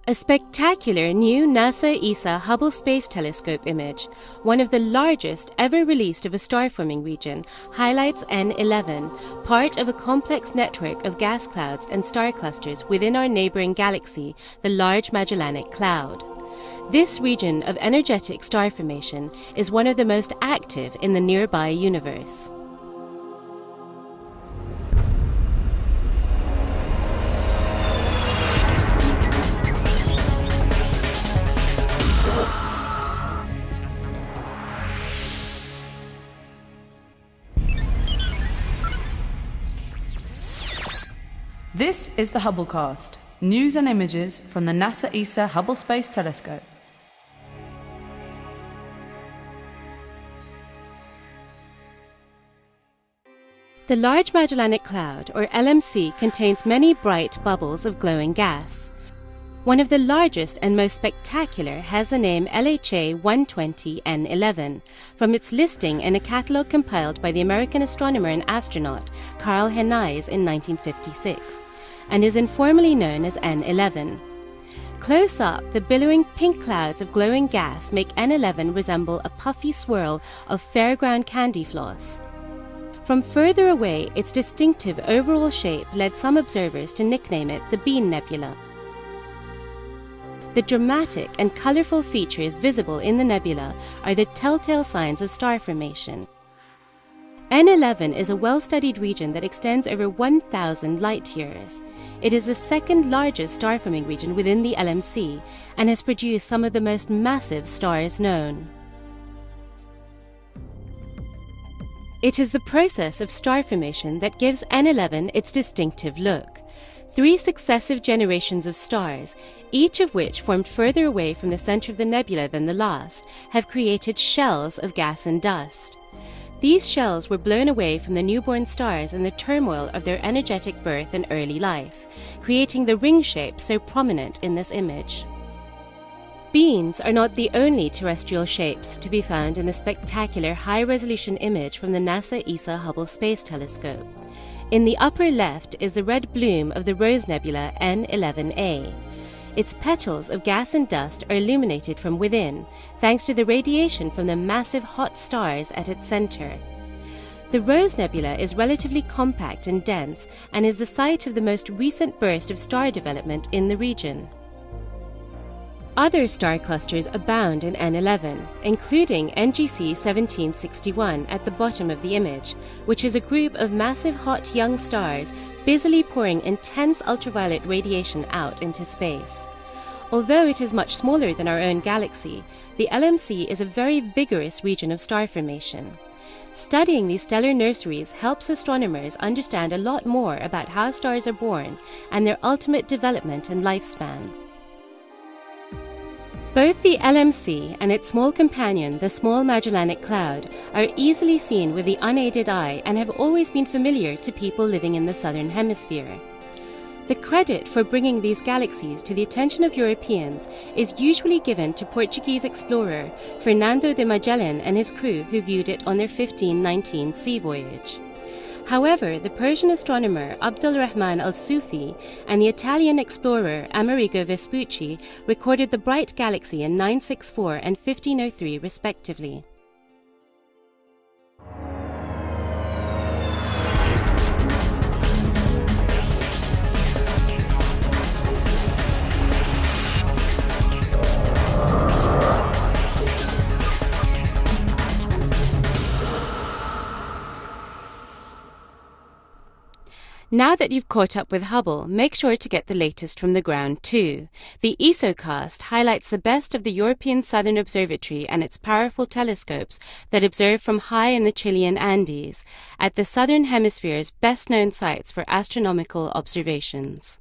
A spectacular new NASA ESA Hubble Space Telescope image, one of the largest ever released of a star-forming region, highlights N11, part of a complex network of gas clouds and star clusters within our neighboring galaxy, the Large Magellanic Cloud. This region of energetic star formation is one of the most active in the nearby universe. This is the Hubblecast, news and images from the NASA ESA Hubble Space Telescope. The Large Magellanic Cloud, or LMC, contains many bright bubbles of glowing gas. One of the largest and most spectacular has the name LHA 120N11, from its listing in a catalogue compiled by the American astronomer and astronaut Carl Henneis in 1956, and is informally known as N11. Close up, the billowing pink clouds of glowing gas make N11 resemble a puffy swirl of fairground candy floss. From further away, its distinctive overall shape led some observers to nickname it the Bean Nebula. The dramatic and colourful features visible in the nebula are the telltale signs of star formation. N11 is a well-studied region that extends over 1,000 light-years. It is the second largest star-forming region within the LMC and has produced some of the most massive stars known. It is the process of star formation that gives N11 its distinctive look. 3 successive generations of stars, each of which formed further away from the centre of the nebula than the last, have created shells of gas and dust. These shells were blown away from the newborn stars in the turmoil of their energetic birth and early life, creating the ring shape so prominent in this image. Beans are not the only terrestrial shapes to be found in the spectacular high-resolution image from the NASA ESA Hubble Space Telescope. In the upper left is the red bloom of the Rose Nebula N11A. Its petals of gas and dust are illuminated from within, thanks to the radiation from the massive hot stars at its center. The Rose Nebula is relatively compact and dense and is the site of the most recent burst of star development in the region. Other star clusters abound in N11, including NGC 1761 at the bottom of the image, which is a group of massive hot young stars busily pouring intense ultraviolet radiation out into space. Although it is much smaller than our own galaxy, the LMC is a very vigorous region of star formation. Studying these stellar nurseries helps astronomers understand a lot more about how stars are born and their ultimate development and lifespan. Both the LMC and its small companion, the Small Magellanic Cloud, are easily seen with the unaided eye and have always been familiar to people living in the southern hemisphere. The credit for bringing these galaxies to the attention of Europeans is usually given to Portuguese explorer Fernando de Magellan and his crew who viewed it on their 1519 sea voyage. However, the Persian astronomer Abdul Rahman al-Sufi and the Italian explorer Amerigo Vespucci recorded the bright galaxy in 964 and 1503 respectively. Now that you've caught up with Hubble, make sure to get the latest from the ground too. The ESOcast highlights the best of the European Southern Observatory and its powerful telescopes that observe from high in the Chilean Andes, at the Southern Hemisphere's best-known sites for astronomical observations.